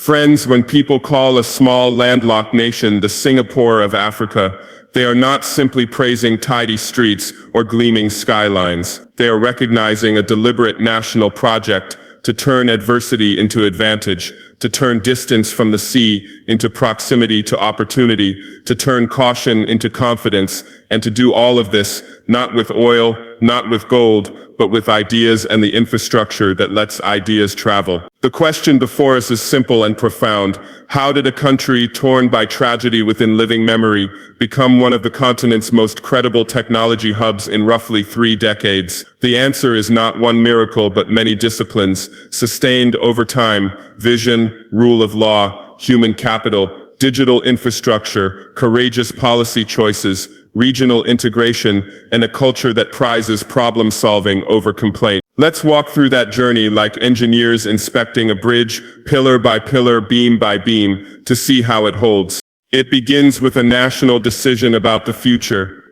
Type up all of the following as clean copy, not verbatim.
Friends, when people call a small landlocked nation the Singapore of Africa, they are not simply praising tidy streets or gleaming skylines. They are recognizing a deliberate national project to turn adversity into advantage, to turn distance from the sea into proximity to opportunity, to turn caution into confidence, and to do all of this not with oil, not with gold, but with ideas and the infrastructure that lets ideas travel. The question before us is simple and profound. How did a country torn by tragedy within living memory become one of the continent's most credible technology hubs in roughly 3 decades? The answer is not one miracle, but many disciplines, sustained over time: vision, rule of law, human capital, digital infrastructure, courageous policy choices, regional integration, and a culture that prizes problem-solving over complaint. Let's walk through that journey like engineers inspecting a bridge, pillar by pillar, beam by beam, to see how it holds. It begins with a national decision about the future.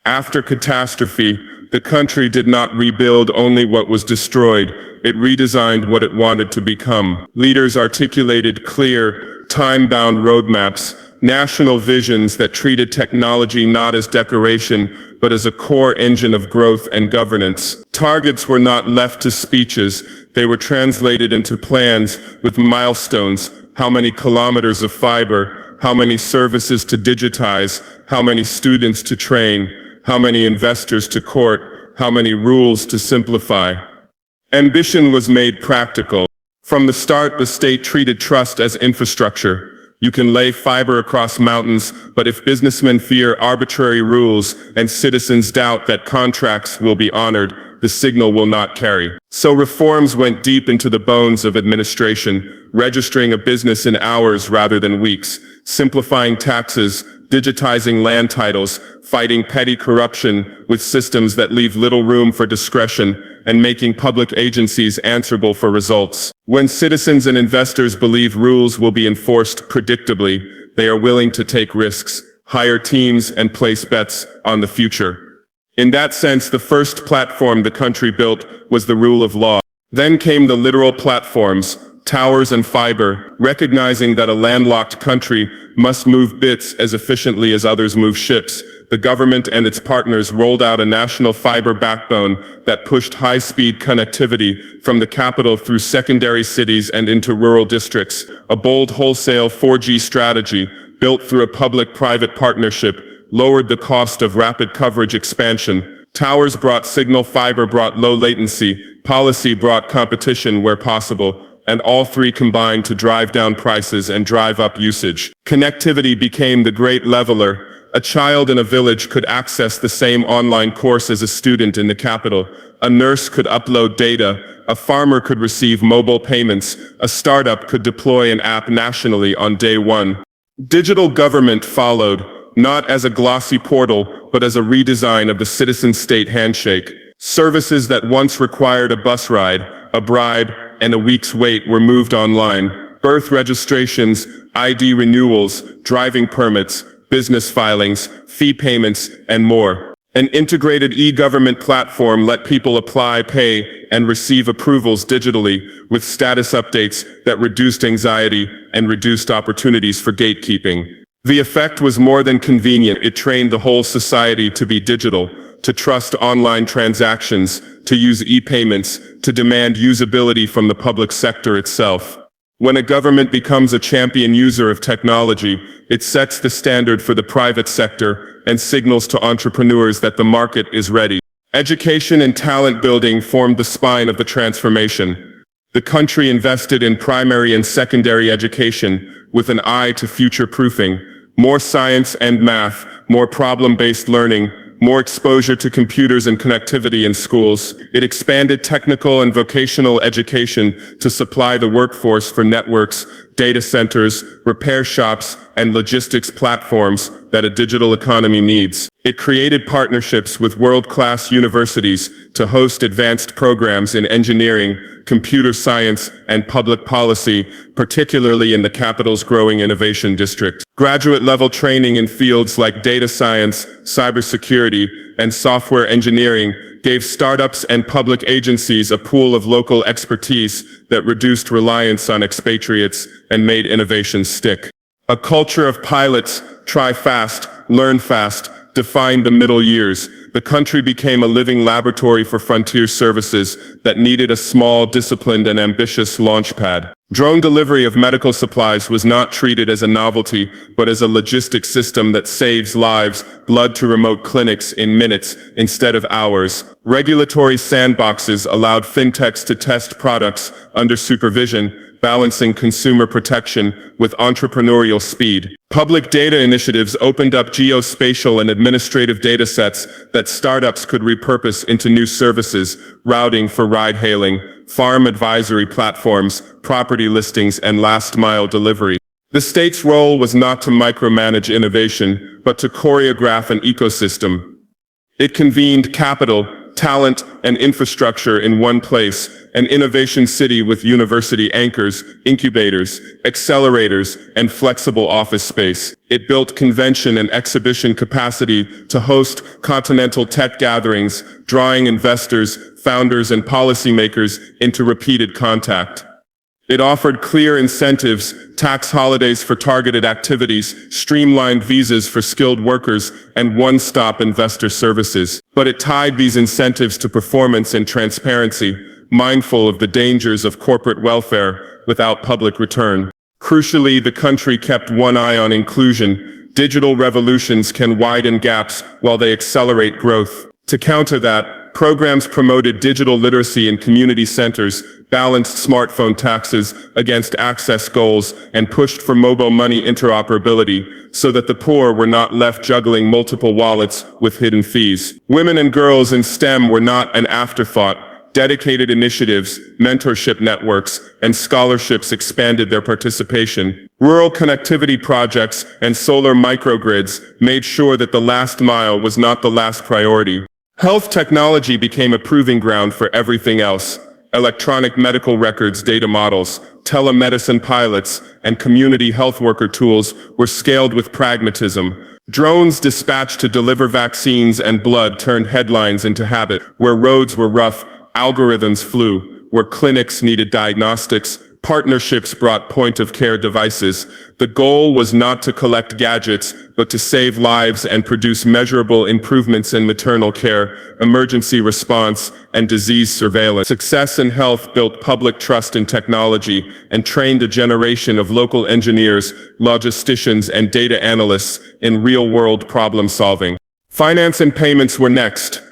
After catastrophe, the country did not rebuild only what was destroyed, it redesigned what it wanted to become. Leaders articulated clear, time-bound roadmaps, national visions that treated technology not as decoration, but as a core engine of growth and governance. Targets were not left to speeches, they were translated into plans with milestones: how many kilometers of fiber, how many services to digitize, how many students to train, how many investors to court, how many rules to simplify. Ambition was made practical. From the start, the state treated trust as infrastructure. You can lay fiber across mountains, but if businessmen fear arbitrary rules and citizens doubt that contracts will be honored, the signal will not carry. So reforms went deep into the bones of administration, registering a business in hours rather than weeks, simplifying taxes, digitizing land titles, fighting petty corruption with systems that leave little room for discretion, and making public agencies answerable for results. When citizens and investors believe rules will be enforced predictably, they are willing to take risks, hire teams, and place bets on the future. In that sense, the first platform the country built was the rule of law. Then came the literal platforms, towers and fiber, recognizing that a landlocked country must move bits as efficiently as others move ships. The government and its partners rolled out a national fiber backbone that pushed high-speed connectivity from the capital through secondary cities and into rural districts. A bold wholesale 4G strategy, built through a public-private partnership, lowered the cost of rapid coverage expansion. Towers brought signal, fiber brought low latency, policy brought competition where possible, and all three combined to drive down prices and drive up usage. Connectivity became the great leveler. A child in a village could access the same online course as a student in the capital. A nurse could upload data. A farmer could receive mobile payments. A startup could deploy an app nationally on day one. Digital government followed, not as a glossy portal, but as a redesign of the citizen-state handshake. Services that once required a bus ride, a bribe, and a week's wait were moved online. Birth registrations, ID renewals, driving permits, business filings, fee payments, and more. An integrated e-government platform let people apply, pay, and receive approvals digitally, with status updates that reduced anxiety and reduced opportunities for gatekeeping. The effect was more than convenient. It trained the whole society to be digital, to trust online transactions, to use e-payments, to demand usability from the public sector itself. When a government becomes a champion user of technology, it sets the standard for the private sector and signals to entrepreneurs that the market is ready. Education and talent building formed the spine of the transformation. The country invested in primary and secondary education with an eye to future-proofing. More science and math, more problem-based learning, more exposure to computers and connectivity in schools. It expanded technical and vocational education to supply the workforce for networks, data centers, repair shops, and logistics platforms that a digital economy needs. It created partnerships with world-class universities to host advanced programs in engineering, computer science, and public policy, particularly in the capital's growing innovation district. Graduate-level training in fields like data science, cybersecurity, and software engineering gave startups and public agencies a pool of local expertise that reduced reliance on expatriates and made innovation stick. A culture of pilots, try fast, learn fast, defined the middle years. The country became a living laboratory for frontier services that needed a small, disciplined, and ambitious launchpad. Drone delivery of medical supplies was not treated as a novelty, but as a logistic system that saves lives, blood to remote clinics in minutes instead of hours. Regulatory sandboxes allowed fintechs to test products under supervision, balancing consumer protection with entrepreneurial speed. Public data initiatives opened up geospatial and administrative datasets that startups could repurpose into new services, routing for ride-hailing, farm advisory platforms, property listings, and last-mile delivery. The state's role was not to micromanage innovation, but to choreograph an ecosystem. It convened capital, talent, and infrastructure in one place, an innovation city with university anchors, incubators, accelerators, and flexible office space. It built convention and exhibition capacity to host continental tech gatherings, drawing investors, founders, and policymakers into repeated contact. It offered clear incentives, tax holidays for targeted activities, streamlined visas for skilled workers, and one-stop investor services. But it tied these incentives to performance and transparency, mindful of the dangers of corporate welfare without public return. Crucially, the country kept one eye on inclusion. Digital revolutions can widen gaps while they accelerate growth. To counter that, programs promoted digital literacy in community centers, balanced smartphone taxes against access goals, and pushed for mobile money interoperability so that the poor were not left juggling multiple wallets with hidden fees. Women and girls in STEM were not an afterthought. Dedicated initiatives, mentorship networks, and scholarships expanded their participation. Rural connectivity projects and solar microgrids made sure that the last mile was not the last priority. Health technology became a proving ground for everything else. Electronic medical records data models, telemedicine pilots, and community health worker tools were scaled with pragmatism. Drones dispatched to deliver vaccines and blood turned headlines into habit. Where roads were rough, algorithms flew. Where clinics needed diagnostics, partnerships brought point-of-care devices. The goal was not to collect gadgets, but to save lives and produce measurable improvements in maternal care, emergency response, and disease surveillance. Success in health built public trust in technology and trained a generation of local engineers, logisticians, and data analysts in real-world problem-solving. Finance and payments were next.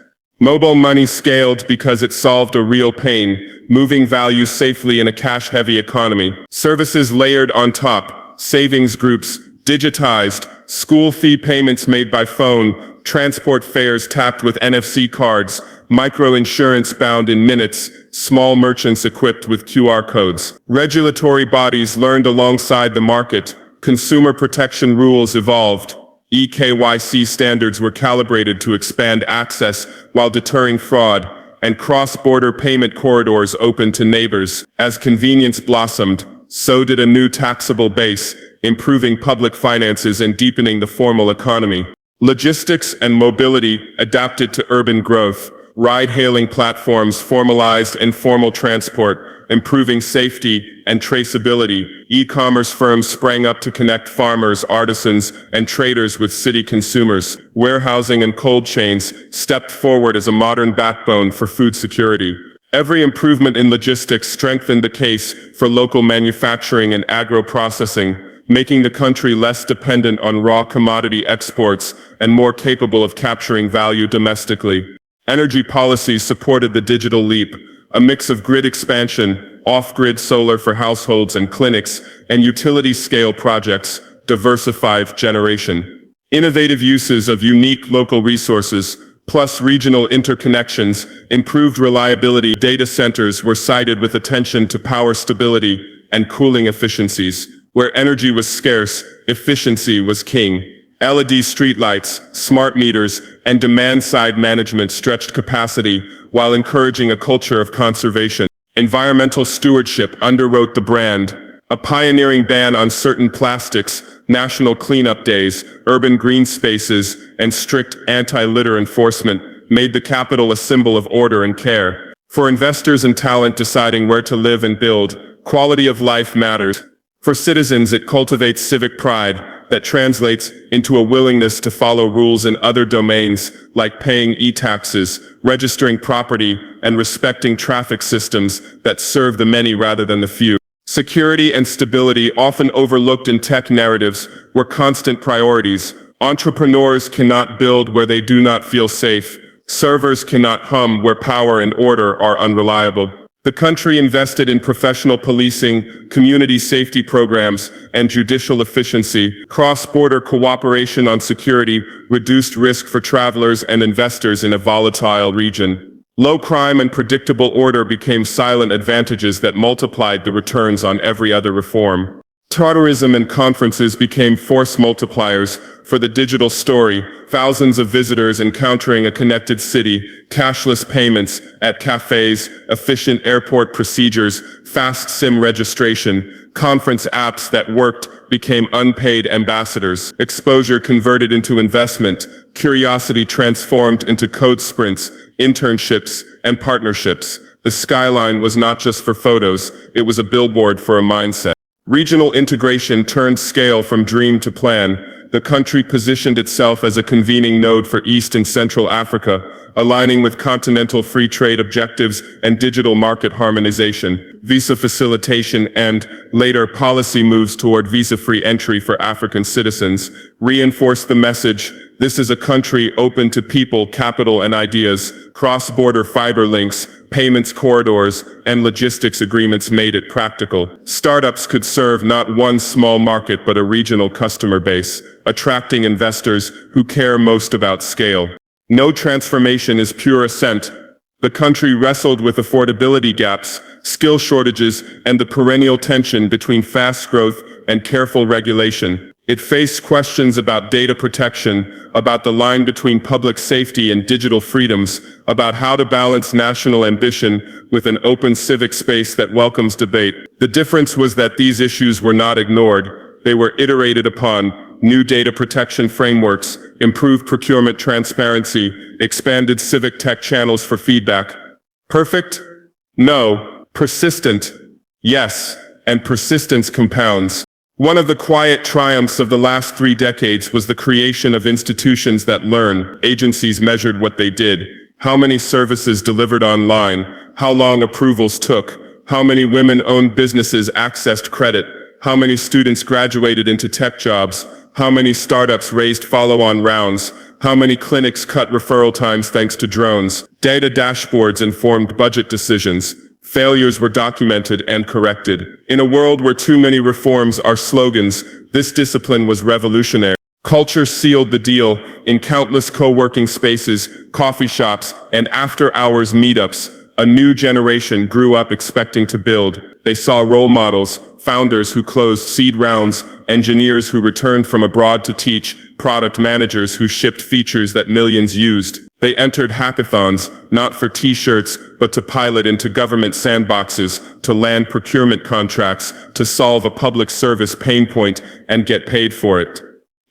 Mobile money scaled because it solved a real pain, moving value safely in a cash-heavy economy. Services layered on top, savings groups digitized, school fee payments made by phone, transport fares tapped with NFC cards, micro-insurance bound in minutes, small merchants equipped with QR codes. Regulatory bodies learned alongside the market, consumer protection rules evolved. eKYC standards were calibrated to expand access while deterring fraud, and cross-border payment corridors opened to neighbors. As convenience blossomed, so did a new taxable base, improving public finances and deepening the formal economy. Logistics and mobility adapted to urban growth. Ride-hailing platforms formalized informal transport, improving safety and traceability. E-commerce firms sprang up to connect farmers, artisans, and traders with city consumers. Warehousing and cold chains stepped forward as a modern backbone for food security. Every improvement in logistics strengthened the case for local manufacturing and agro-processing, making the country less dependent on raw commodity exports and more capable of capturing value domestically. Energy policies supported the digital leap, a mix of grid expansion, off-grid solar for households and clinics, and utility-scale projects diversified generation. Innovative uses of unique local resources, plus regional interconnections, improved reliability. Data centers were cited with attention to power stability and cooling efficiencies. Where energy was scarce, efficiency was king. LED streetlights, smart meters, and demand-side management stretched capacity while encouraging a culture of conservation. Environmental stewardship underwrote the brand. A pioneering ban on certain plastics, national cleanup days, urban green spaces, and strict anti-litter enforcement made the capital a symbol of order and care. For investors and talent deciding where to live and build, quality of life matters. For citizens, it cultivates civic pride that translates into a willingness to follow rules in other domains, like paying e-taxes, registering property, and respecting traffic systems that serve the many rather than the few. Security and stability, often overlooked in tech narratives, were constant priorities. Entrepreneurs cannot build where they do not feel safe. Servers cannot hum where power and order are unreliable. The country invested in professional policing, community safety programs, and judicial efficiency. Cross-border cooperation on security reduced risk for travelers and investors in a volatile region. Low crime and predictable order became silent advantages that multiplied the returns on every other reform. Tourism and conferences became force multipliers for the digital story, thousands of visitors encountering a connected city, cashless payments at cafes, efficient airport procedures, fast SIM registration, conference apps that worked became unpaid ambassadors. Exposure converted into investment, curiosity transformed into code sprints, internships, and partnerships. The skyline was not just for photos, it was a billboard for a mindset. Regional integration turned scale from dream to plan. The country positioned itself as a convening node for East and Central Africa, aligning with continental free trade objectives and digital market harmonization. Visa facilitation and, later, policy moves toward visa-free entry for African citizens reinforced the message: this is a country open to people, capital, and ideas. Cross-border fiber links, payments corridors, and logistics agreements made it practical. Startups could serve not one small market but a regional customer base, attracting investors who care most about scale. No transformation is pure ascent. The country wrestled with affordability gaps, skill shortages, and the perennial tension between fast growth and careful regulation. It faced questions about data protection, about the line between public safety and digital freedoms, about how to balance national ambition with an open civic space that welcomes debate. The difference was that these issues were not ignored. They were iterated upon: new data protection frameworks, improved procurement transparency, expanded civic tech channels for feedback. Perfect? No. Persistent? Yes. And persistence compounds. One of the quiet triumphs of the last 3 decades was the creation of institutions that learn. Agencies measured what they did, how many services delivered online, how long approvals took, how many women-owned businesses accessed credit, how many students graduated into tech jobs, how many startups raised follow-on rounds, how many clinics cut referral times thanks to drones. Data dashboards informed budget decisions. Failures were documented and corrected. In a world where too many reforms are slogans, this discipline was revolutionary. Culture sealed the deal. In countless co-working spaces, coffee shops, and after-hours meetups, a new generation grew up expecting to build. They saw role models, founders who closed seed rounds, engineers who returned from abroad to teach, product managers who shipped features that millions used. They entered hackathons, not for t-shirts, but to pilot into government sandboxes, to land procurement contracts, to solve a public service pain point and get paid for it.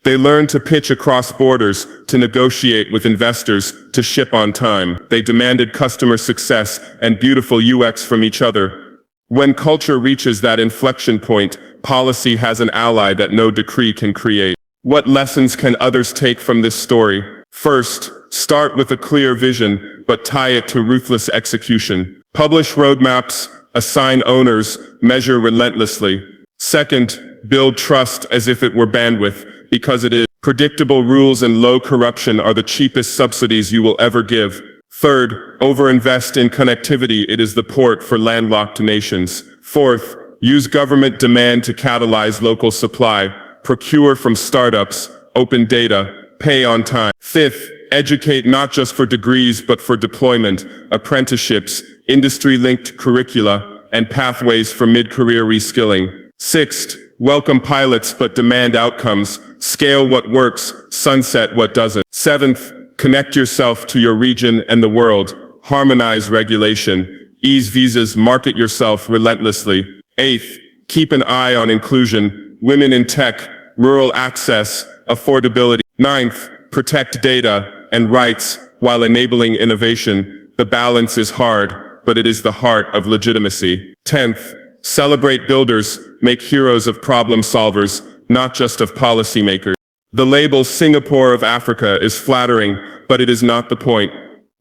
They learned to pitch across borders, to negotiate with investors, to ship on time. They demanded customer success and beautiful UX from each other. When culture reaches that inflection point, policy has an ally that no decree can create. What lessons can others take from this story? First, start with a clear vision, but tie it to ruthless execution. Publish roadmaps, assign owners, measure relentlessly. Second, build trust as if it were bandwidth, because it is. Predictable rules and low corruption are the cheapest subsidies you will ever give. Third, overinvest in connectivity. It is the port for landlocked nations. Fourth, use government demand to catalyze local supply. Procure from startups, open data, pay on time. Fifth, educate not just for degrees but for deployment, apprenticeships, industry-linked curricula, and pathways for mid-career reskilling. Sixth, welcome pilots but demand outcomes. Scale what works, sunset what doesn't. Seventh, connect yourself to your region and the world. Harmonize regulation. Ease visas, market yourself relentlessly. Eighth, keep an eye on inclusion, women in tech, rural access, affordability. Ninth, protect data and rights, while enabling innovation. The balance is hard, but it is the heart of legitimacy. 10th, celebrate builders, make heroes of problem solvers, not just of policymakers. The label Singapore of Africa is flattering, but it is not the point.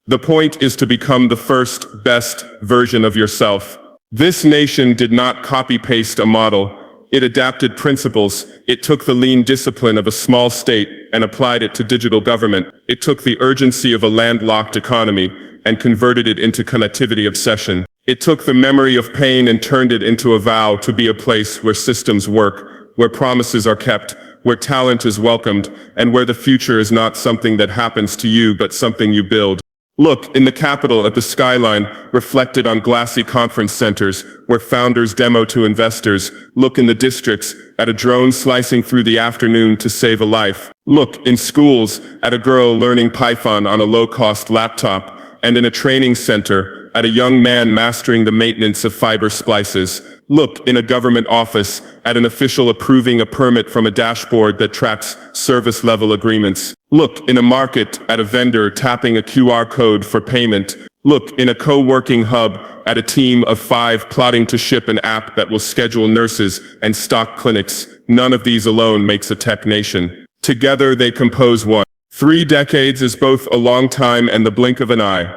The point is to become the first, best version of yourself. This nation did not copy-paste a model. It adapted principles. It took the lean discipline of a small state and applied it to digital government. It took the urgency of a landlocked economy and converted it into connectivity obsession. It took the memory of pain and turned it into a vow to be a place where systems work, where promises are kept, where talent is welcomed, and where the future is not something that happens to you but something you build. Look in the capital at the skyline, reflected on glassy conference centers, where founders demo to investors. Look in the districts, at a drone slicing through the afternoon to save a life. Look in schools, at a girl learning Python on a low-cost laptop, and in a training center, at a young man mastering the maintenance of fiber splices. Look in a government office, at an official approving a permit from a dashboard that tracks service-level agreements. Look in a market, at a vendor tapping a QR code for payment. Look in a co-working hub, at a team of 5 plotting to ship an app that will schedule nurses and stock clinics. None of these alone makes a tech nation. Together they compose one. 3 decades is both a long time and the blink of an eye.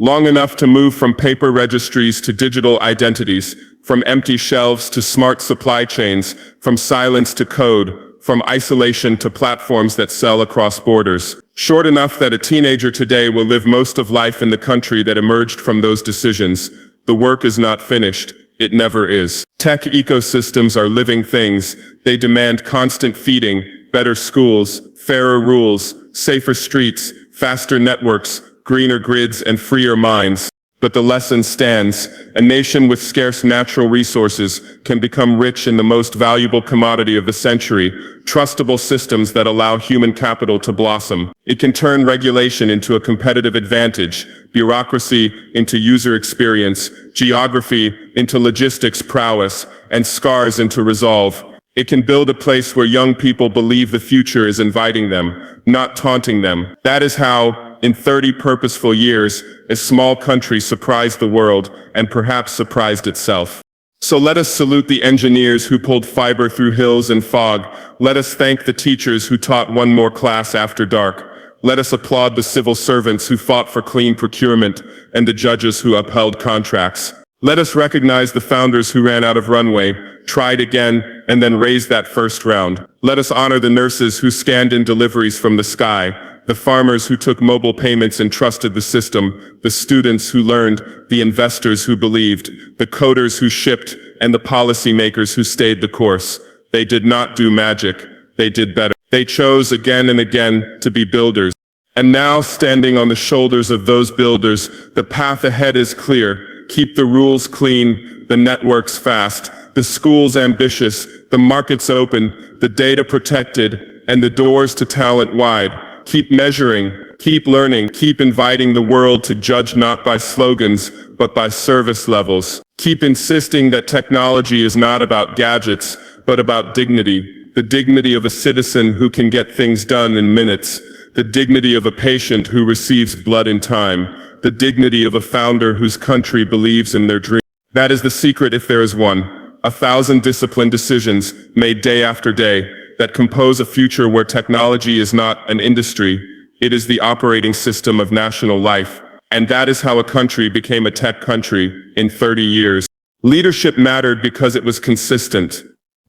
Long enough to move from paper registries to digital identities, from empty shelves to smart supply chains, from silence to code, from isolation to platforms that sell across borders. Short enough that a teenager today will live most of life in the country that emerged from those decisions. The work is not finished. It never is. Tech ecosystems are living things. They demand constant feeding, better schools, fairer rules, safer streets, faster networks, greener grids, and freer minds. But the lesson stands. A nation with scarce natural resources can become rich in the most valuable commodity of the century, trustable systems that allow human capital to blossom. It can turn regulation into a competitive advantage, bureaucracy into user experience, geography into logistics prowess, and scars into resolve. It can build a place where young people believe the future is inviting them, not taunting them. That is how, in 30 purposeful years, a small country surprised the world and perhaps surprised itself. So let us salute the engineers who pulled fiber through hills and fog. Let us thank the teachers who taught one more class after dark. Let us applaud the civil servants who fought for clean procurement and the judges who upheld contracts. Let us recognize the founders who ran out of runway, tried again, and then raised that first round. Let us honor the nurses who scanned in deliveries from the sky, the farmers who took mobile payments and trusted the system, the students who learned, the investors who believed, the coders who shipped, and the policymakers who stayed the course. They did not do magic. They did better. They chose again and again to be builders. And now, standing on the shoulders of those builders, the path ahead is clear. Keep the rules clean, the networks fast, the schools ambitious, the markets open, the data protected, and the doors to talent wide. Keep measuring, keep learning, keep inviting the world to judge not by slogans, but by service levels. Keep insisting that technology is not about gadgets, but about dignity. The dignity of a citizen who can get things done in minutes. The dignity of a patient who receives blood in time. The dignity of a founder whose country believes in their dream. That is the secret if there is one. 1,000 disciplined decisions, made day after day, that compose a future where technology is not an industry, it is the operating system of national life. And that is how a country became a tech country in 30 years. Leadership mattered because it was consistent.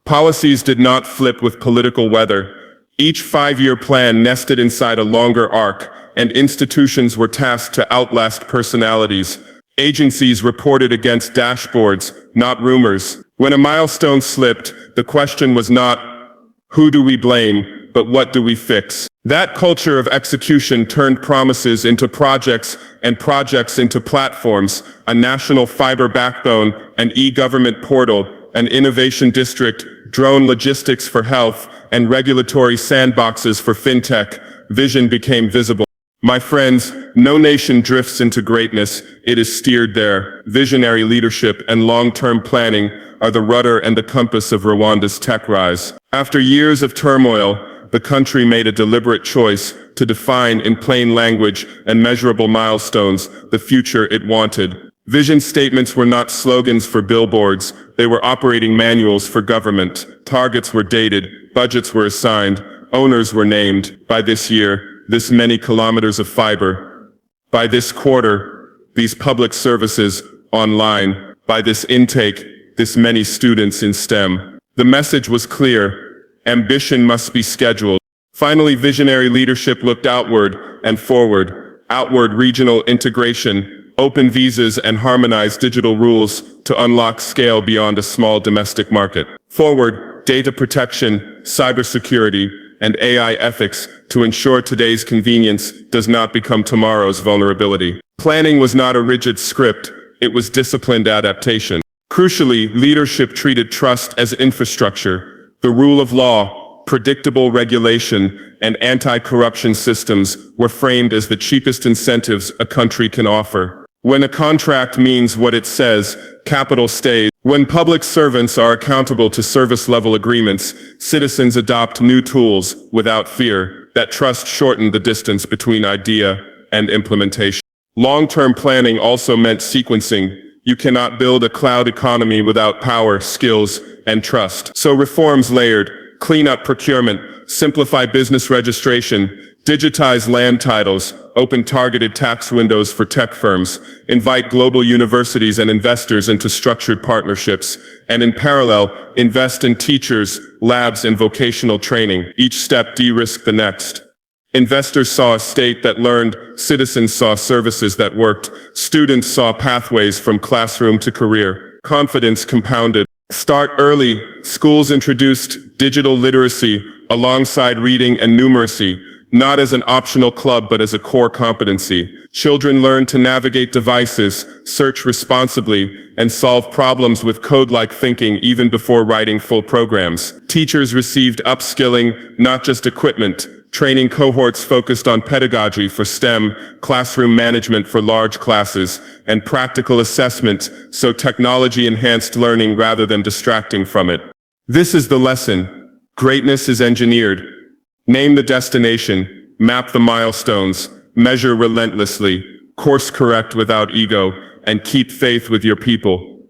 Policies did not flip with political weather. Each 5-year plan nested inside a longer arc, and institutions were tasked to outlast personalities. Agencies reported against dashboards, not rumors. When a milestone slipped, the question was not, who do we blame, but what do we fix? That culture of execution turned promises into projects and projects into platforms, a national fiber backbone, an e-government portal, an innovation district, drone logistics for health, and regulatory sandboxes for fintech. Vision became visible. My friends, no nation drifts into greatness, it is steered there. Visionary leadership and long-term planning are the rudder and the compass of Rwanda's tech rise. After years of turmoil, the country made a deliberate choice to define in plain language and measurable milestones the future it wanted. Vision statements were not slogans for billboards, they were operating manuals for government. Targets were dated, budgets were assigned, owners were named. By this year, this many kilometers of fiber. By this quarter, these public services online. By this intake, this many students in STEM. The message was clear. Ambition must be scheduled. Finally, visionary leadership looked outward and forward. Outward, regional integration, open visas and harmonized digital rules to unlock scale beyond a small domestic market. Forward, data protection, cybersecurity, and AI ethics to ensure today's convenience does not become tomorrow's vulnerability. Planning was not a rigid script, it was disciplined adaptation. Crucially, leadership treated trust as infrastructure. The rule of law, predictable regulation, and anti-corruption systems were framed as the cheapest incentives a country can offer. When a contract means what it says, capital stays. When public servants are accountable to service-level agreements, citizens adopt new tools without fear. That trust shortened the distance between idea and implementation. Long-term planning also meant sequencing. You cannot build a cloud economy without power, skills, and trust. So reforms layered, clean up procurement, simplify business registration, digitize land titles, open targeted tax windows for tech firms, invite global universities and investors into structured partnerships, and in parallel, invest in teachers, labs, and vocational training. Each step de-risked the next. Investors saw a state that learned, citizens saw services that worked, students saw pathways from classroom to career. Confidence compounded. Start early, schools introduced digital literacy alongside reading and numeracy, not as an optional club but as a core competency. Children learned to navigate devices, search responsibly, and solve problems with code-like thinking even before writing full programs. Teachers received upskilling, not just equipment. Training cohorts focused on pedagogy for STEM, classroom management for large classes, and practical assessment, so technology enhanced learning rather than distracting from it. This is the lesson. Greatness is engineered. Name the destination, map the milestones, measure relentlessly, course correct without ego, and keep faith with your people.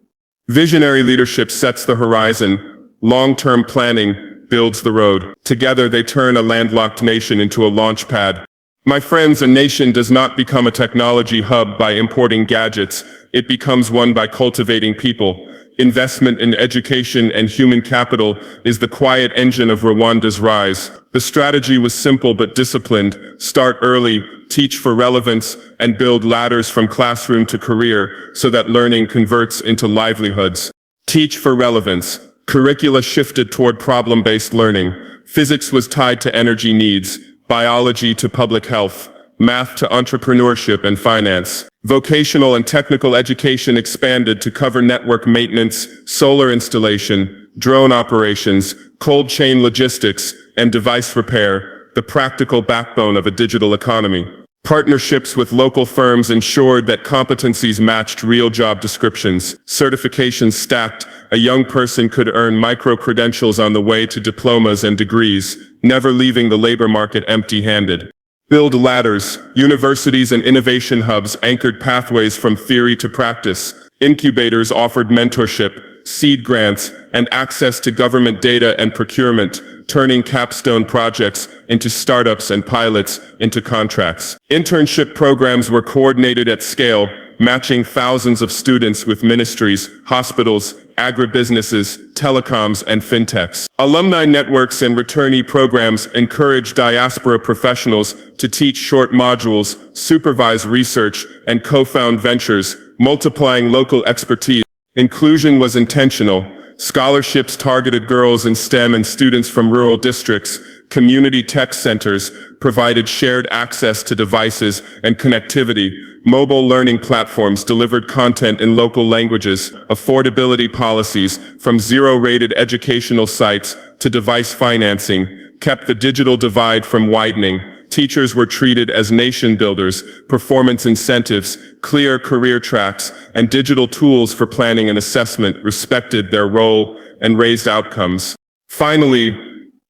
Visionary leadership sets the horizon. Long-term planning builds the road. Together they turn a landlocked nation into a launch pad. My friends, a nation does not become a technology hub by importing gadgets. It becomes one by cultivating people. Investment in education and human capital is the quiet engine of Rwanda's rise. The strategy was simple but disciplined. Start early, teach for relevance, and build ladders from classroom to career so that learning converts into livelihoods. Teach for relevance. Curricula shifted toward problem-based learning. Physics was tied to energy needs, biology to public health, math to entrepreneurship and finance. Vocational and technical education expanded to cover network maintenance, solar installation, drone operations, cold chain logistics, and device repair, the practical backbone of a digital economy. Partnerships with local firms ensured that competencies matched real job descriptions. Certifications stacked. A young person could earn micro-credentials on the way to diplomas and degrees, never leaving the labor market empty-handed. Build ladders. Universities and innovation hubs anchored pathways from theory to practice. Incubators offered mentorship, seed grants, and access to government data and procurement, turning capstone projects into startups and pilots into contracts. Internship programs were coordinated at scale, matching thousands of students with ministries, hospitals, agribusinesses, telecoms, and fintechs. Alumni networks and returnee programs encouraged diaspora professionals to teach short modules, supervise research, and co-found ventures, multiplying local expertise. Inclusion was intentional. Scholarships targeted girls in STEM and students from rural districts. Community tech centers provided shared access to devices and connectivity. Mobile learning platforms delivered content in local languages. Affordability policies, from zero-rated educational sites to device financing, kept the digital divide from widening. Teachers were treated as nation builders. Performance incentives, clear career tracks, and digital tools for planning and assessment respected their role and raised outcomes. Finally,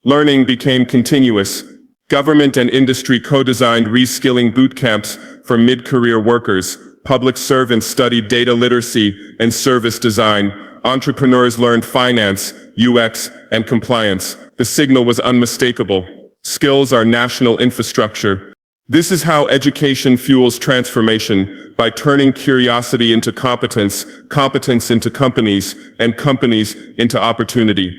learning became continuous. Government and industry co-designed reskilling boot camps for mid-career workers. Public servants studied data literacy and service design. Entrepreneurs learned finance, UX, and compliance. The signal was unmistakable. Skills are national infrastructure. This is how education fuels transformation, by turning curiosity into competence, competence into companies, and companies into opportunity.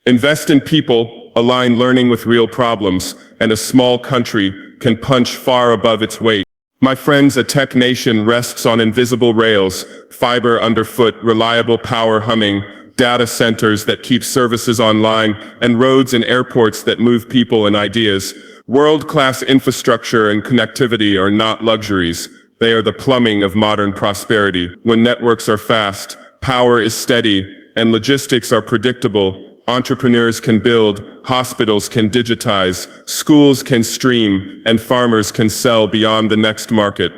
Invest in people, align learning with real problems, and a small country can punch far above its weight. My friends, a tech nation rests on invisible rails, fiber underfoot, reliable power humming, data centers that keep services online, and roads and airports that move people and ideas. World-class infrastructure and connectivity are not luxuries. They are the plumbing of modern prosperity. When networks are fast, power is steady, and logistics are predictable, entrepreneurs can build, hospitals can digitize, schools can stream, and farmers can sell beyond the next market.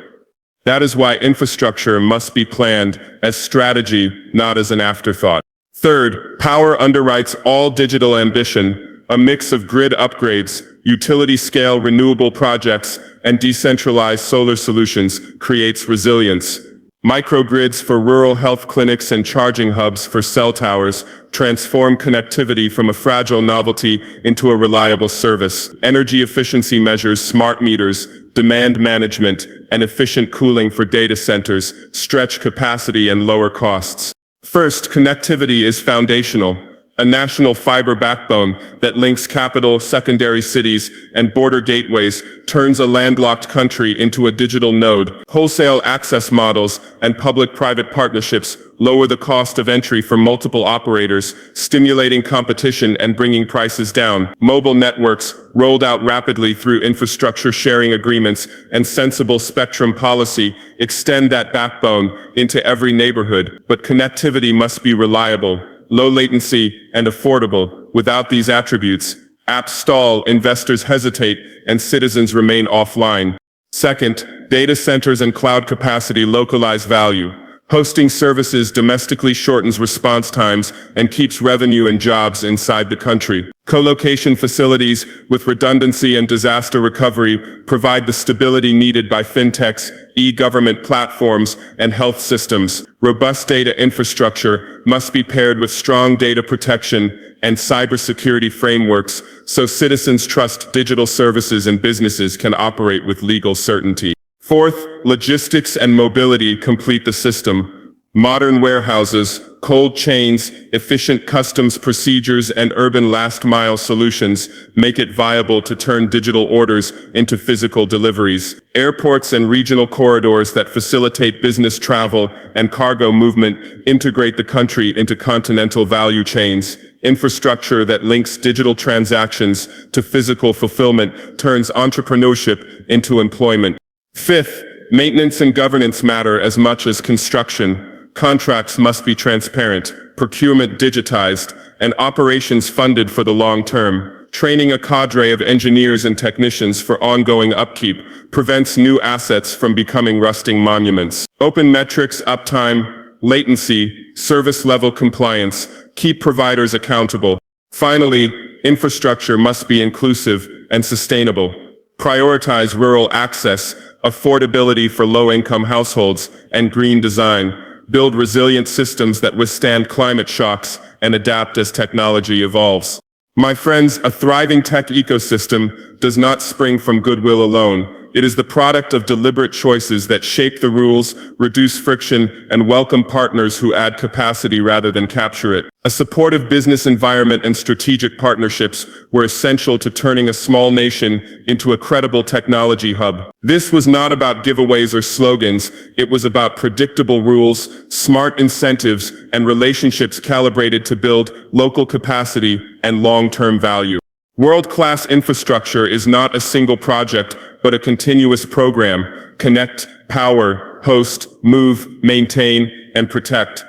That is why infrastructure must be planned as strategy, not as an afterthought. Third, power underwrites all digital ambition. A mix of grid upgrades, utility-scale renewable projects, and decentralized solar solutions creates resilience. Microgrids for rural health clinics and charging hubs for cell towers transform connectivity from a fragile novelty into a reliable service. Energy efficiency measures, smart meters, demand management, and efficient cooling for data centers stretch capacity and lower costs. First, connectivity is foundational. A national fiber backbone that links capital, secondary cities, and border gateways turns a landlocked country into a digital node. Wholesale access models and public-private partnerships lower the cost of entry for multiple operators, stimulating competition and bringing prices down. Mobile networks, rolled out rapidly through infrastructure sharing agreements and sensible spectrum policy, extend that backbone into every neighborhood, but connectivity must be reliable, low latency, and affordable. Without these attributes, apps stall, investors hesitate, and citizens remain offline. Second, data centers and cloud capacity localize value. Hosting services domestically shortens response times and keeps revenue and jobs inside the country. Co-location facilities with redundancy and disaster recovery provide the stability needed by fintechs, e-government platforms, and health systems. Robust data infrastructure must be paired with strong data protection and cybersecurity frameworks so citizens trust digital services and businesses can operate with legal certainty. Fourth, logistics and mobility complete the system. Modern warehouses, cold chains, efficient customs procedures, and urban last-mile solutions make it viable to turn digital orders into physical deliveries. Airports and regional corridors that facilitate business travel and cargo movement integrate the country into continental value chains. Infrastructure that links digital transactions to physical fulfillment turns entrepreneurship into employment. Fifth, maintenance and governance matter as much as construction. Contracts must be transparent, procurement digitized, and operations funded for the long term. Training a cadre of engineers and technicians for ongoing upkeep prevents new assets from becoming rusting monuments. Open metrics, uptime, latency, service level compliance keep providers accountable. Finally, infrastructure must be inclusive and sustainable. Prioritize rural access, affordability for low-income households, and green design. Build resilient systems that withstand climate shocks and adapt as technology evolves. My friends, a thriving tech ecosystem does not spring from goodwill alone. It is the product of deliberate choices that shape the rules, reduce friction, and welcome partners who add capacity rather than capture it. A supportive business environment and strategic partnerships were essential to turning a small nation into a credible technology hub. This was not about giveaways or slogans. It was about predictable rules, smart incentives, and relationships calibrated to build local capacity and long-term value. World-class infrastructure is not a single project, but a continuous program. Connect, power, host, move, maintain, and protect.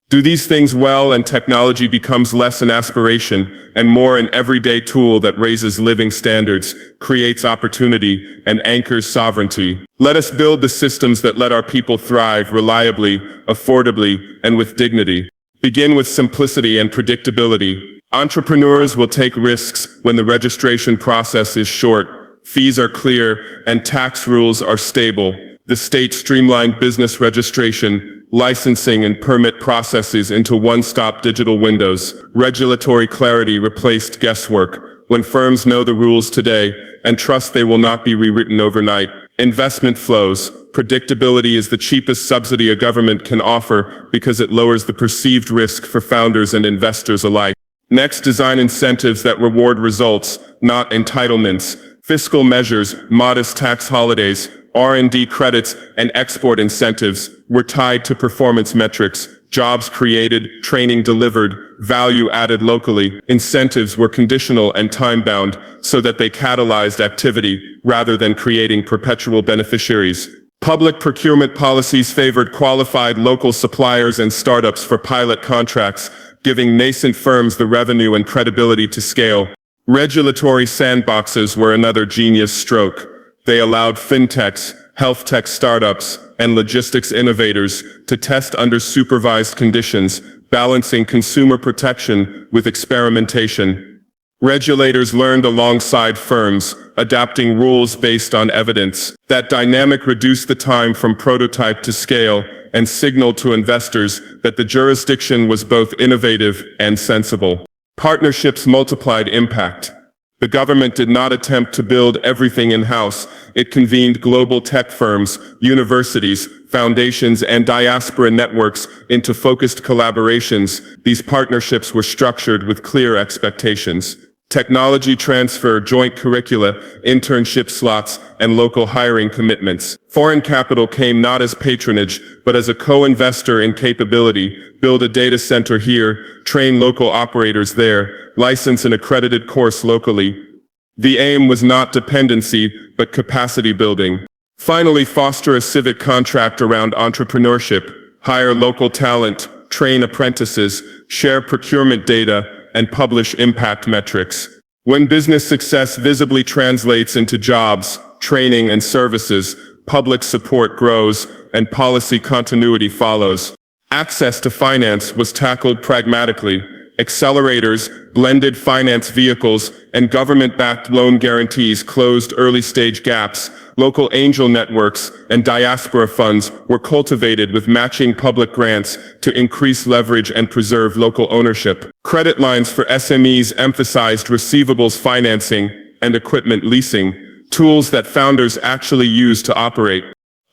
Do these things well and technology becomes less an aspiration and more an everyday tool that raises living standards, creates opportunity, and anchors sovereignty. Let us build the systems that let our people thrive reliably, affordably, and with dignity. Begin with simplicity and predictability. Entrepreneurs will take risks when the registration process is short. fees are clear, and tax rules are stable. The state streamlined business registration, licensing and permit processes into one-stop digital windows. Regulatory clarity replaced guesswork. When firms know the rules today and trust they will not be rewritten overnight. Investment flows. Predictability is the cheapest subsidy a government can offer because it lowers the perceived risk for founders and investors alike. Next, design incentives that reward results, not entitlements. Fiscal measures, modest tax holidays, R&D credits, and export incentives were tied to performance metrics. Jobs created, training delivered, value added locally. Incentives were conditional and time-bound so that they catalyzed activity rather than creating perpetual beneficiaries. Public procurement policies favored qualified local suppliers and startups for pilot contracts, giving nascent firms the revenue and credibility to scale. Regulatory sandboxes were another genius stroke. They allowed fintechs, health tech startups, and logistics innovators to test under supervised conditions, balancing consumer protection with experimentation. Regulators learned alongside firms, adapting rules based on evidence. That dynamic reduced the time from prototype to scale and signaled to investors that the jurisdiction was both innovative and sensible. Partnerships multiplied impact. The government did not attempt to build everything in-house. It convened global tech firms, universities, foundations, and diaspora networks into focused collaborations. These partnerships were structured with clear expectations. Technology transfer, joint curricula, internship slots, and local hiring commitments. Foreign capital came not as patronage, but as a co-investor in capability. Build a data center here, train local operators there, license an accredited course locally. The aim was not dependency, but capacity building. Finally, foster a civic contract around entrepreneurship, hire local talent, train apprentices, share procurement data, and publish impact metrics. When business success visibly translates into jobs, training, and services, public support grows, and policy continuity follows. Access to finance was tackled pragmatically. Accelerators, blended finance vehicles, and government-backed loan guarantees closed early-stage gaps. Local angel networks and diaspora funds were cultivated with matching public grants to increase leverage and preserve local ownership. Credit lines for SMEs emphasized receivables financing and equipment leasing, tools that founders actually use to operate.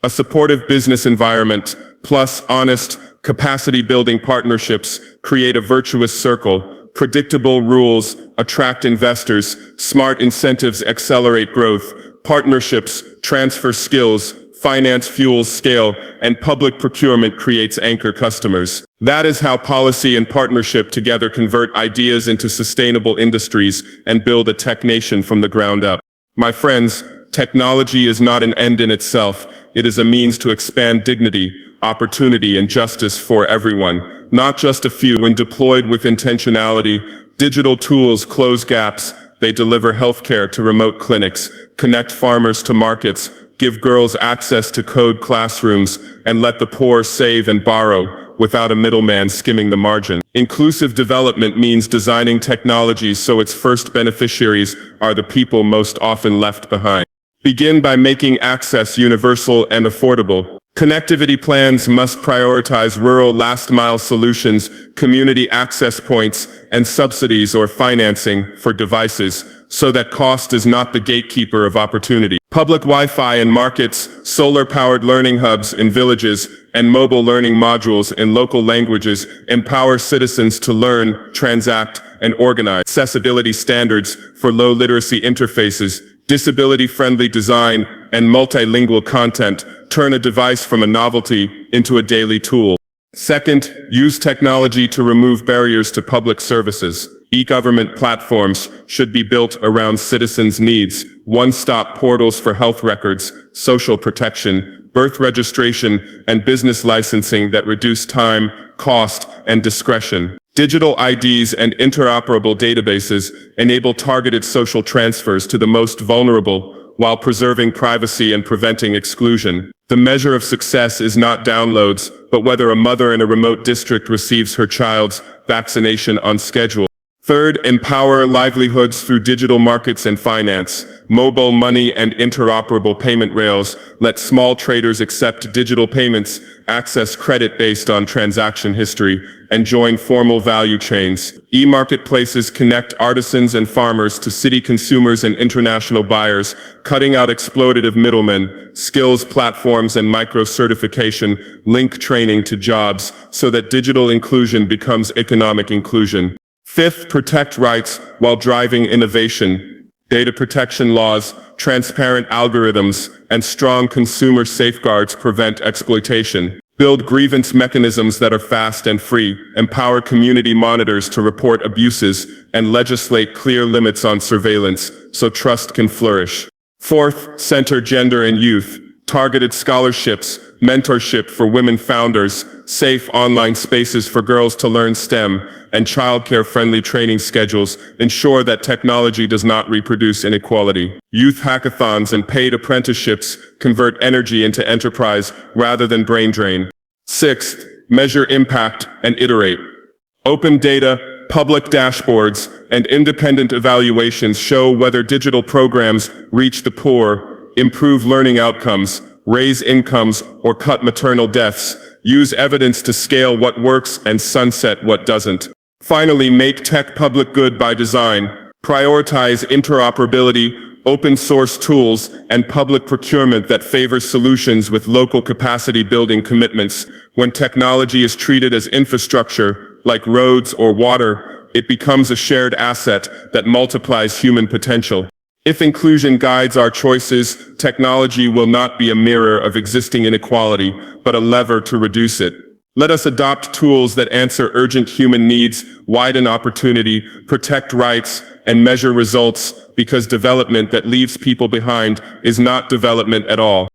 A supportive business environment, plus honest, capacity-building partnerships create a virtuous circle. Predictable rules attract investors, smart incentives accelerate growth, partnerships transfer skills, finance fuels scale, and public procurement creates anchor customers. That is how policy and partnership together convert ideas into sustainable industries and build a tech nation from the ground up. My friends, technology is not an end in itself. It is a means to expand dignity, opportunity, and justice for everyone, not just a few. When deployed with intentionality, digital tools close gaps. They deliver healthcare to remote clinics, connect farmers to markets, give girls access to code classrooms, and let the poor save and borrow without a middleman skimming the margin. Inclusive development means designing technologies so its first beneficiaries are the people most often left behind. Begin by making access universal and affordable. Connectivity plans must prioritize rural last-mile solutions, community access points, and subsidies or financing for devices, so that cost is not the gatekeeper of opportunity. Public Wi-Fi in markets, solar-powered learning hubs in villages, and mobile learning modules in local languages empower citizens to learn, transact, and organize. Accessibility standards for low literacy interfaces, disability-friendly design, and multilingual content turn a device from a novelty into a daily tool. Second, use technology to remove barriers to public services. E-government platforms should be built around citizens' needs, one-stop portals for health records, social protection, birth registration, and business licensing that reduce time, cost, and discretion. Digital IDs and interoperable databases enable targeted social transfers to the most vulnerable while preserving privacy and preventing exclusion. The measure of success is not downloads, but whether a mother in a remote district receives her child's vaccination on schedule. Third, empower livelihoods through digital markets and finance. Mobile money and interoperable payment rails let small traders accept digital payments, access credit based on transaction history, and join formal value chains. E-marketplaces connect artisans and farmers to city consumers and international buyers, cutting out exploitative middlemen. Skills platforms and micro-certification link training to jobs so that digital inclusion becomes economic inclusion. Fifth, protect rights while driving innovation. Data protection laws, transparent algorithms, and strong consumer safeguards prevent exploitation. Build grievance mechanisms that are fast and free, empower community monitors to report abuses, and legislate clear limits on surveillance so trust can flourish. Fourth, center gender and youth. Targeted scholarships, mentorship for women founders, safe online spaces for girls to learn STEM, and childcare-friendly training schedules ensure that technology does not reproduce inequality. Youth hackathons and paid apprenticeships convert energy into enterprise rather than brain drain. Sixth, measure impact and iterate. Open data, public dashboards, and independent evaluations show whether digital programs reach the poor, improve learning outcomes, raise incomes, or cut maternal deaths. Use evidence to scale what works and sunset what doesn't. Finally, make tech public good by design. Prioritize interoperability, open source tools, and public procurement that favors solutions with local capacity building commitments. When technology is treated as infrastructure, like roads or water, it becomes a shared asset that multiplies human potential. If inclusion guides our choices, technology will not be a mirror of existing inequality, but a lever to reduce it. Let us adopt tools that answer urgent human needs, widen opportunity, protect rights, and measure results, because development that leaves people behind is not development at all.